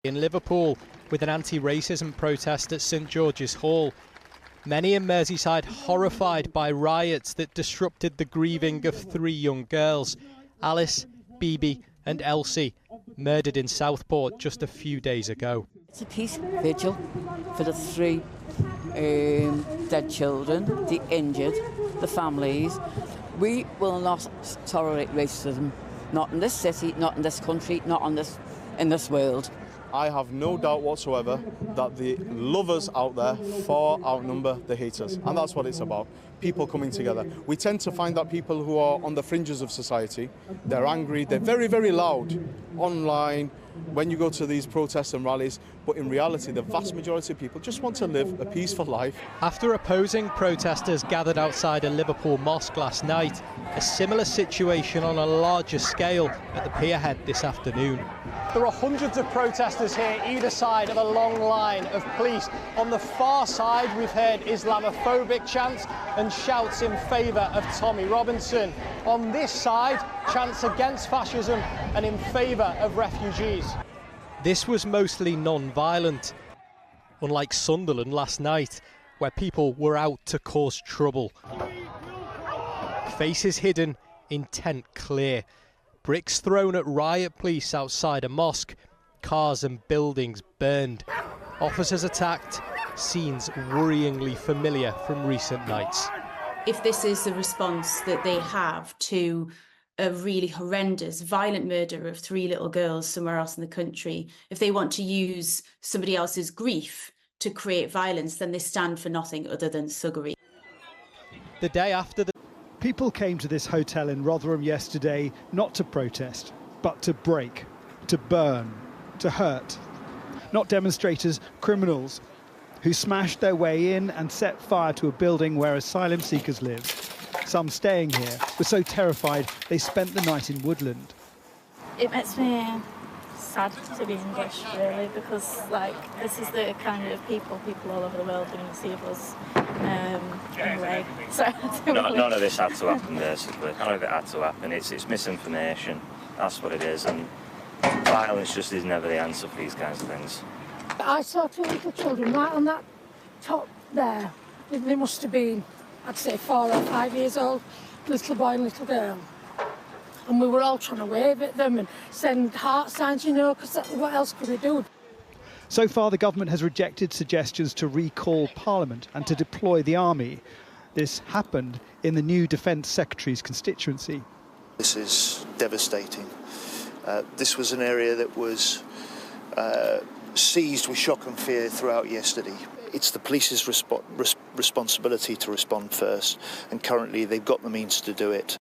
In Liverpool, with an anti-racism protest at St George's Hall. Many in Merseyside horrified by riots that disrupted the grieving of 3 young girls, Alice, Bibi and Elsie, murdered in Southport just a few days ago. It's a peace vigil for the 3 dead children, the injured, the families. We will not tolerate racism, not in this city, not in this country, not in this world. I have no doubt whatsoever that the lovers out there far outnumber the haters, and that's what it's about, people coming together. We tend to find that people who are on the fringes of society, they're angry, they're very, very loud online, when you go to these protests and rallies, but in reality the vast majority of people just want to live a peaceful life. After opposing protesters gathered outside a Liverpool mosque last night, a similar situation on a larger scale at the Pierhead this afternoon. There are hundreds of protesters here either side of a long line of police. On the far side we've heard Islamophobic chants and shouts in favour of Tommy Robinson. On this side, chants against fascism and in favour of refugees. This was mostly non-violent, unlike Sunderland last night, where people were out to cause trouble. Faces hidden, intent clear. Bricks thrown at riot police outside a mosque, cars and buildings burned. Officers attacked, scenes worryingly familiar from recent nights. If this is the response that they have to a really horrendous, violent murder of 3 little girls somewhere else in the country, if they want to use somebody else's grief to create violence, then they stand for nothing other than thuggery. The day after the people came to this hotel in Rotherham yesterday not to protest, but to break, to burn, to hurt. Not demonstrators, criminals who smashed their way in and set fire to a building where asylum seekers live. Some staying here were so terrified they spent the night in Woodland. It makes me sad to be English, really, because this is the kind of people all over the world are going to see of us anyway. So none of this had to happen, basically. None of it had to happen. It's misinformation. That's what it is, and violence just is never the answer for these kinds of things. I saw 2 little children right on that top there. They must have been, I'd say 4 or 5 years old, little boy and little girl. And we were all trying to wave at them and send heart signs, you know, because what else could we do? So far, the government has rejected suggestions to recall Parliament and to deploy the army. This happened in the new Defence Secretary's constituency. This is devastating. This was an area that was seized with shock and fear throughout yesterday. It's the police's responsibility to respond first, and currently they've got the means to do it.